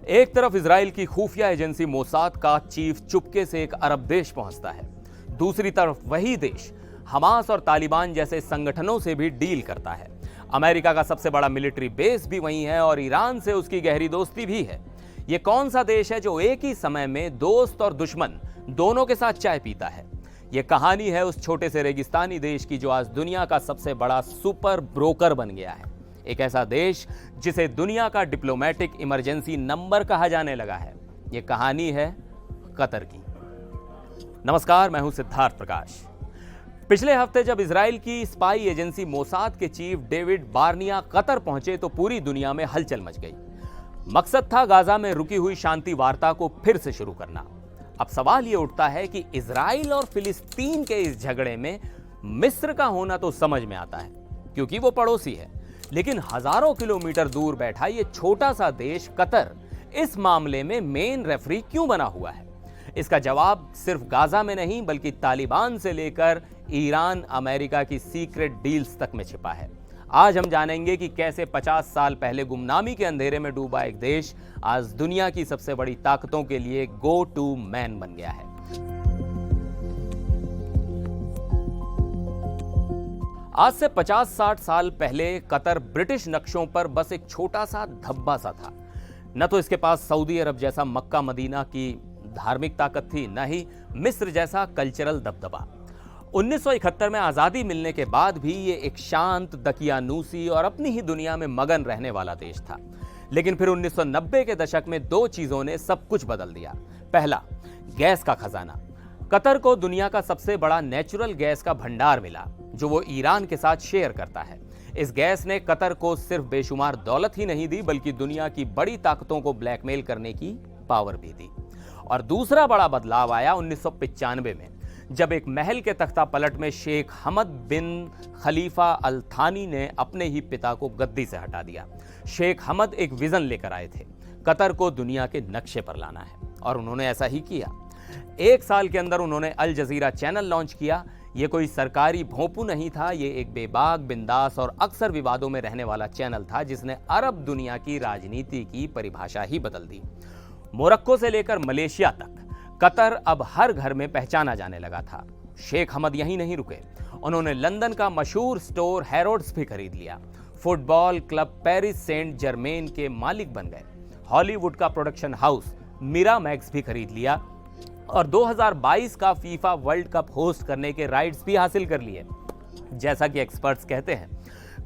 एक तरफ इजराइल की खुफिया एजेंसी मोसाद का चीफ चुपके से एक अरब देश पहुंचता है, दूसरी तरफ वही देश हमास और तालिबान जैसे संगठनों से भी डील करता है। अमेरिका का सबसे बड़ा मिलिट्री बेस भी वहीं है और ईरान से उसकी गहरी दोस्ती भी है। यह कौन सा देश है जो एक ही समय में दोस्त और दुश्मन दोनों के साथ चाय पीता है? यह कहानी है उस छोटे से रेगिस्तानी देश की जो आज दुनिया का सबसे बड़ा सुपर ब्रोकर बन गया है। एक ऐसा देश जिसे दुनिया का डिप्लोमेटिक इमरजेंसी नंबर कहा जाने लगा है। यह कहानी है कतर की। नमस्कार, मैं हूं सिद्धार्थ प्रकाश। पिछले हफ्ते जब इजराइल की स्पाई एजेंसी मोसाद के चीफ डेविड बार्निया कतर पहुंचे तो पूरी दुनिया में हलचल मच गई। मकसद था गाजा में रुकी हुई शांति वार्ता को फिर से शुरू करना। अब सवाल यह उठता है कि इजराइल और फिलिस्तीन के इस झगड़े में मिस्र का होना तो समझ में आता है क्योंकि वो पड़ोसी है, लेकिन हजारों किलोमीटर दूर बैठा ये छोटा सा देश कतर इस मामले में मेन रेफरी क्यों बना हुआ है? इसका जवाब सिर्फ गाजा में नहीं बल्कि तालिबान से लेकर ईरान अमेरिका की सीक्रेट डील्स तक में छिपा है। आज हम जानेंगे कि कैसे 50 साल पहले गुमनामी के अंधेरे में डूबा एक देश आज दुनिया की सबसे बड़ी ताकतों के लिए गो टू मैन बन गया है। आज से 50-60 साल पहले कतर ब्रिटिश नक्शों पर बस एक छोटा सा धब्बा सा था। न तो इसके पास सऊदी अरब जैसा मक्का मदीना की धार्मिक ताकत थी, न ही मिस्र जैसा कल्चरल दबदबा। 1971 में आजादी मिलने के बाद भी ये एक शांत, दकियानूसी और अपनी ही दुनिया में मगन रहने वाला देश था। लेकिन फिर 1990 के दशक में दो चीजों ने सब कुछ बदल दिया। पहला, गैस का खजाना। कतर को दुनिया का सबसे बड़ा नेचुरल गैस का भंडार मिला जो वो ईरान के साथ शेयर करता है। इस गैस ने कतर को सिर्फ बेशुमार दौलत ही नहीं दी बल्कि दुनिया की बड़ी ताकतों को ब्लैकमेल करने की पावर भी दी। और दूसरा बड़ा बदलाव आया 1995 में जब एक महल के तख्ता पलट में शेख हमद बिन खलीफा अल थानी ने अपने ही पिता को गद्दी से हटा दिया। शेख हमद एक विजन लेकर आए थे, कतर को दुनिया के नक्शे पर लाना है, और उन्होंने ऐसा ही किया। एक साल के अंदर उन्होंने अल जजीरा चैनल लॉन्च किया। यह कोई सरकारी भोंपू नहीं था, ये एक बेबाक, बिंदास और अक्सर विवादों में रहने वाला चैनल था जिसने अरब दुनिया की राजनीति की परिभाषा ही बदल दी। मोरक्को से लेकर मलेशिया तक कतर अब हर घर में पहचाना जाने लगा था। शेख हमद यहीं नहीं रुके, उन्होंने लंदन का मशहूर स्टोर हैरोड्स भी खरीद लिया। Football club Paris Saint Germain के मालिक बन गए। हॉलीवुड का प्रोडक्शन हाउस मिरामैक्स भी खरीद लिया और 2022 का फीफा वर्ल्ड कप होस्ट करने के राइट्स भी हासिल कर लिए। जैसा कि एक्सपर्ट्स कहते हैं,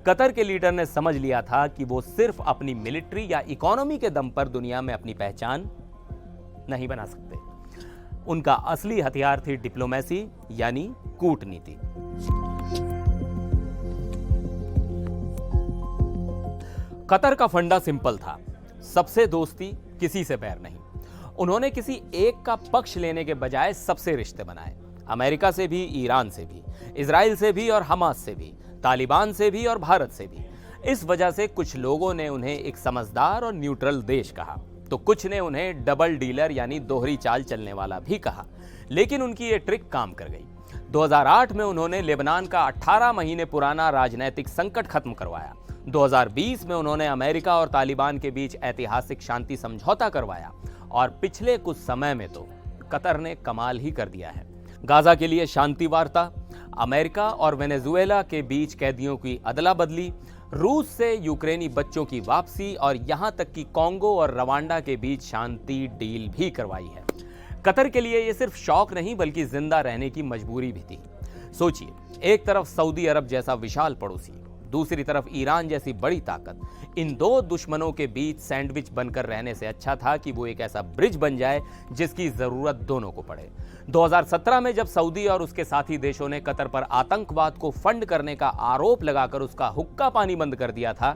कतर के लीडर ने समझ लिया था कि वो सिर्फ अपनी मिलिट्री या इकोनॉमी के दम पर दुनिया में अपनी पहचान नहीं बना सकते। उनका असली हथियार थी डिप्लोमेसी यानी कूटनीति। कतर का फंडा सिंपल था, सबसे दोस्ती, किसी से बैर नहीं। उन्होंने किसी एक का पक्ष लेने के बजाय सबसे रिश्ते बनाए, अमेरिका से भी, ईरान से भी, इजराइल से भी और हमास से भी, तालिबान से भी और भारत से भी। इस वजह से कुछ लोगों ने उन्हें एक समझदार और न्यूट्रल देश कहा तो कुछ ने उन्हें डबल डीलर यानी दोहरी चाल चलने वाला भी कहा। लेकिन उनकी ये ट्रिक काम कर गई। 2008 में उन्होंने लेबनान का 18 महीने पुराना राजनीतिक संकट खत्म करवाया। 2020 में उन्होंने अमेरिका और तालिबान के बीच ऐतिहासिक शांति समझौता करवाया और पिछले कुछ समय में तो कतर ने कमाल ही कर दिया है। गाजा के लिए शांति वार्ता, अमेरिका और वेनेजुएला के बीच कैदियों की अदला बदली, रूस से यूक्रेनी बच्चों की वापसी और यहां तक कि कांगो और रवांडा के बीच शांति डील भी करवाई है। कतर के लिए यह सिर्फ शौक नहीं बल्कि जिंदा रहने की मजबूरी भी थी। सोचिए, एक तरफ सऊदी अरब जैसा विशाल पड़ोसी, दूसरी तरफ ईरान जैसी बड़ी ताकत। इन दो दुश्मनों के बीच सैंडविच बनकर रहने से अच्छा था कि वो एक ऐसा ब्रिज बन जाए जिसकी जरूरत दोनों को पड़े। 2017 में जब सऊदी और उसके साथी देशों ने कतर पर आतंकवाद को फंड करने का आरोप लगाकर उसका हुक्का पानी बंद कर दिया था,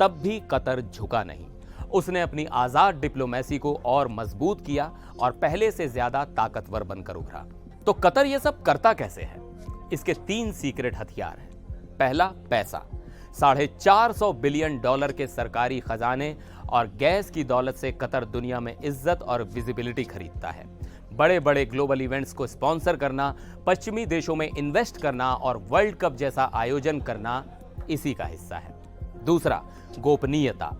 तब भी कतर झुका नहीं। उसने अपनी आजाद डिप्लोमेसी को और मजबूत किया और पहले से ज्यादा ताकतवर बनकर उभरा। तो कतर ये सब करता कैसे है? इसके 3 सीक्रेट हथियार हैं। पहला, पैसा। $450 बिलियन के सरकारी खजाने और गैस की दौलत से कतर दुनिया में इज्जत और विजिबिलिटी खरीदता है। बड़े बड़े ग्लोबल इवेंट्स को स्पॉन्सर करना, पश्चिमी देशों में इन्वेस्ट करना और वर्ल्ड कप जैसा आयोजन करना इसी का हिस्सा है। दूसरा, गोपनीयता।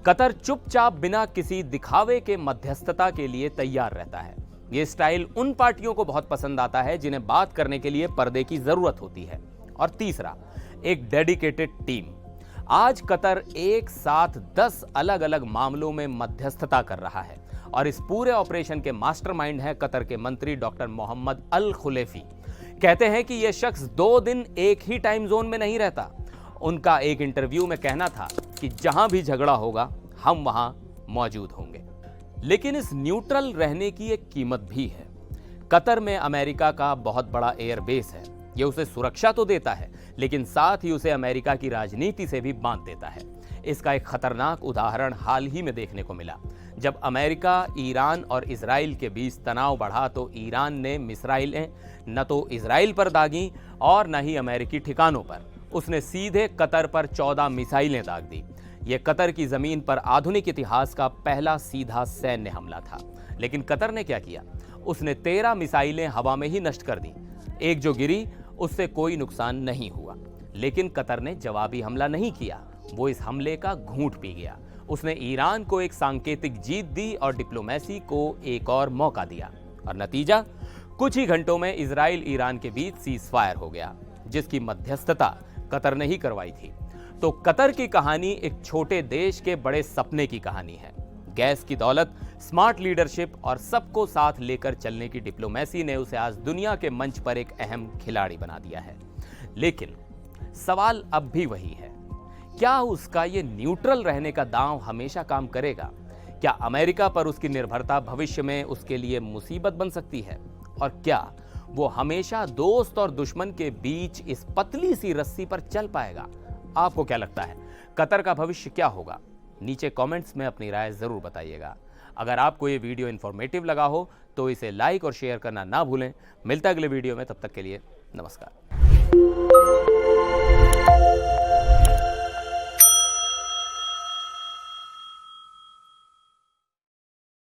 कतर चुपचाप बिना किसी दिखावे के मध्यस्थता के लिए तैयार रहता है। ये स्टाइल उन पार्टियों को बहुत पसंद आता है जिन्हें बात करने के लिए पर्दे की जरूरत होती है। और तीसरा, एक डेडिकेटेड टीम। आज कतर एक साथ 10 अलग अलग मामलों में मध्यस्थता कर रहा है और इस पूरे ऑपरेशन के मास्टरमाइंड है कतर के मंत्री डॉक्टर मोहम्मद अल खुलेफी। कहते हैं कि यह शख्स 2 दिन एक ही टाइम जोन में नहीं रहता। उनका एक इंटरव्यू में कहना था कि जहां भी झगड़ा होगा हम वहां मौजूद होंगे। लेकिन इस न्यूट्रल रहने की एक कीमत भी है। कतर में अमेरिका का बहुत बड़ा एयरबेस है। यह उसे सुरक्षा तो देता है, लेकिन साथ ही उसे अमेरिका की राजनीति से भी बांध देता है। इसका एक खतरनाक उदाहरण हाल ही में देखने को मिला। जब अमेरिका, ईरान और इजराइल के बीच तनाव बढ़ा तो ईरान ने मिसाइलें न तो इजराइल पर दागी और न ही अमेरिकी ठिकानों पर। उसने सीधे कतर पर 14 मिसाइलें दाग दी। यह कतर की जमीन पर आधुनिक इतिहास का पहला सीधा सैन्य हमला था। लेकिन कतर ने क्या किया? उसने 13 मिसाइलें हवा में ही नष्ट कर दी। एक जो गिरी उससे कोई नुकसान नहीं हुआ। लेकिन कतर ने जवाबी हमला नहीं किया, वो इस हमले का घूंट पी गया। उसने ईरान को एक सांकेतिक जीत दी और डिप्लोमेसी को एक और मौका दिया। और नतीजा, कुछ ही घंटों में इजराइल ईरान के बीच सीज फायर हो गया, जिसकी मध्यस्थता कतर ने ही करवाई थी। तो कतर की कहानी एक छोटे देश के बड़े सपने की कहानी है। गैस की दौलत, स्मार्ट लीडरशिप और सबको साथ लेकर चलने की डिप्लोमेसी ने उसे आज दुनिया के मंच पर एक अहम खिलाड़ी बना दिया है। लेकिन सवाल अब भी वही है, क्या उसका ये न्यूट्रल रहने का दांव हमेशा काम करेगा? क्या अमेरिका पर उसकी निर्भरता भविष्य में उसके लिए मुसीबत बन सकती है? और क्या वो हमेशा दोस्त और दुश्मन के बीच इस पतली सी रस्सी पर चल पाएगा? आपको क्या लगता है, कतर का भविष्य क्या होगा? नीचे कमेंट्स में अपनी राय जरूर बताइएगा। अगर आपको ये वीडियो इन्फॉर्मेटिव लगा हो तो इसे लाइक और शेयर करना ना भूलें। मिलता है अगले वीडियो में, तब तक के लिए नमस्कार।